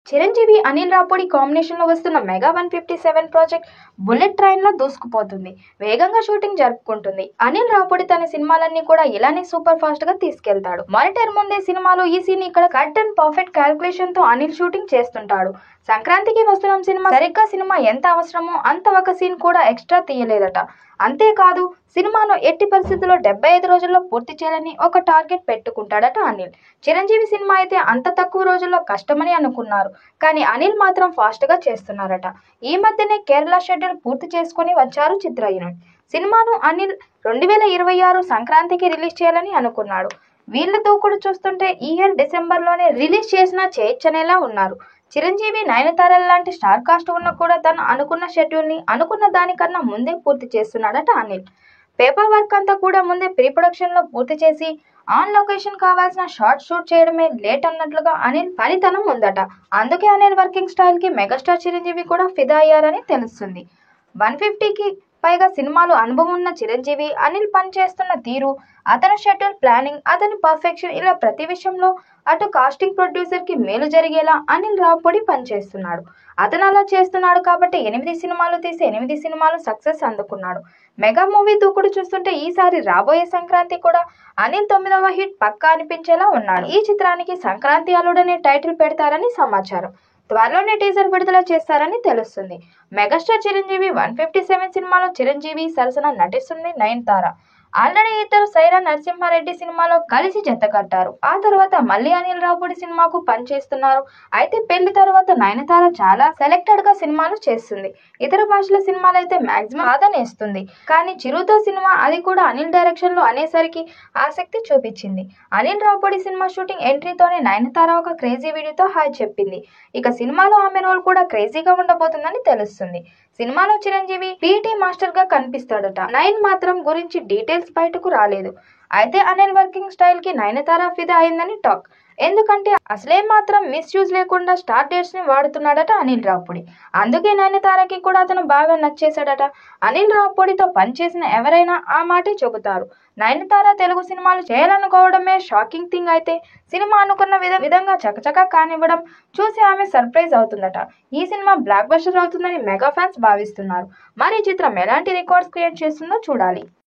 Chiranjeevi Anil Ravipudi combination లో వస్తున్న mega 157 project bullet train లో దూసుకుపోతుంది. వేగంగా షూటింగ్ జరుపుకుంటుంది. అనిల్ రావుపూడి తన సినిమాలన్నీ కూడా ఇలానే సూపర్ ఫాస్ట్ గా తీసుకెళ్తాడు. మానిటర్ ముందే సినిమాలో ఈ సీన్ ఇక్కడ కట్ అండ్ పర్ఫెక్ట్ క్యాల్కులేషన్ తో అనిల్ షూటింగ్ చేస్తుంటాడు. సంక్రాంతికి వస్తున్న సినిమా సరిగ్గా సినిమా ఎంత అవసరమో అంత ఒక సీన్ కూడా ఎక్స్ట్రా తీయలేదట. అంతేకాదు సినిమాను ఎట్టి పరిస్థితుల్లో 75 రోజుల్లో పూర్తి చేయాలని ఒక టార్గెట్ పెట్టుకుంటాడట అనిల్. చిరంజీవి సినిమా అయితే అంత తక్కువ రోజుల్లో కష్టమని అనుకున్నారు. కానీ అనిల్ మాత్రం ఫాస్ట్ గా చేస్తున్నారట. ఈ మధ్యనే కేరళ షెడ్యూల్ పూర్తి చేసుకుని వచ్చారు చిత్ర యూనిట్. సినిమాను అనిల్ 2026 సంక్రాంతికి రిలీజ్ చేయాలని అనుకున్నాడు. వీళ్ళ దూకుడు చూస్తుంటే ఈ ఇయర్ డిసెంబర్లోనే రిలీజ్ చేసినా చేయొచ్చనేలా ఉన్నారు. చిరంజీవి, నయనతార లాంటి స్టార్ కాస్ట్ ఉన్న కూడా తను అనుకున్న షెడ్యూల్ని అనుకున్న దానికన్నా ముందే పూర్తి చేస్తున్నాడట అనిల్. పేపర్ వర్క్ అంతా కూడా ముందే ప్రీ ప్రొడక్షన్లో పూర్తి చేసి ఆన్ లొకేషన్ కావాల్సిన షార్ట్ షూట్ చేయడమే లేట్ అన్నట్లుగా అనిల్ పనితనం ఉందట. అందుకే అనిల్ వర్కింగ్ స్టైల్కి మెగాస్టార్ చిరంజీవి కూడా ఫిదా అయ్యారని తెలుస్తుంది. 150కి పైగా సినిమాలు అనుభవం ఉన్న చిరంజీవి, అనిల్ పనిచేస్తున్న తీరు, అతని షెడ్యూల్ ప్లానింగ్, అతని పర్ఫెక్షన్ ఇలా ప్రతి విషయంలో అటు కాస్టింగ్ ప్రొడ్యూసర్కి మేలు జరిగేలా అనిల్ రావుపూడి పనిచేస్తున్నాడు. అతను అలా చేస్తున్నాడు కాబట్టి 8 సినిమాలు తీసి 8 సినిమాలు సక్సెస్ అందుకున్నాడు. మెగా మూవీ దూకుడు చూస్తుంటే ఈసారి రాబోయే సంక్రాంతి కూడా అనిల్ 9వ హిట్ పక్కా అనిపించేలా ఉన్నాడు. ఈ చిత్రానికి సంక్రాంతి అల్లుడనే టైటిల్ పెడతారని సమాచారం. త్వరలోనే టీజర్ విడుదల చేస్తారని తెలుస్తుంది. మెగాస్టార్ చిరంజీవి 157 సినిమాలో చిరంజీవి సరసన నటిస్తుంది నయనతార. ఆల్రెడీ ఇద్దరు సైరా నరసింహారెడ్డి సినిమాలో కలిసి జతకట్టారు. ఆ తర్వాత మళ్ళీ అనిల్ రావుపూడి సినిమాకు పనిచేస్తున్నారు. అయితే పెళ్లి తర్వాత నయనతార చాలా సెలెక్టెడ్ గా సినిమాలు చేస్తుంది. ఇతర భాషల సినిమాలు అయితే మాక్సిమం ఆదనేస్తుంది. కానీ చిరుతో సినిమా, అది కూడా అనిల్ డైరెక్షన్ లో అనేసరికి ఆసక్తి చూపించింది. అనిల్ రావుపూడి సినిమా షూటింగ్ ఎంట్రీతోనే నయనతార ఒక క్రేజీ వీడియోతో హాయ్ చెప్పింది. ఇక సినిమాలో ఆమె రోల్ కూడా క్రేజీగా ఉండబోతుందని తెలుస్తుంది. సినిమాలో చిరంజీవి పీటీ మాస్టర్ గా కనిపిస్తాడట. నయన్ మాత్రం గురించి డీటెయిల్స్ బయటకు రాలేదు. అయితే అనిల్ వర్కింగ్ స్టైల్ కి నయనతార ఫిదా అయిందని టాక్. ఎందుకంటే అసలే మాత్రం మిస్యూజ్ లేకుండా స్టార్ డేట్స్ ని వాడుతున్నాడట అనిల్ రావుపూడి. అందుకే నయనతారకి కూడా అతను బాగా నచ్చేశాడట. అనిల్ రావుపూడితో పనిచేసిన ఎవరైనా ఆ మాటే చెబుతారు. నయనతార తెలుగు సినిమాలు చేయాలనుకోవడమే షాకింగ్ థింగ్. అయితే సినిమా అనుకున్న విధంగా చకచకా కానివ్వడం చూసి ఆమె సర్ప్రైజ్ అవుతుందట. ఈ సినిమా బ్లాక్ బస్టర్ అవుతుందని మెగా ఫ్యాన్స్ భావిస్తున్నారు. మరి ఈ చిత్రం ఎలాంటి రికార్డ్స్ క్రియేట్ చేస్తుందో చూడాలి.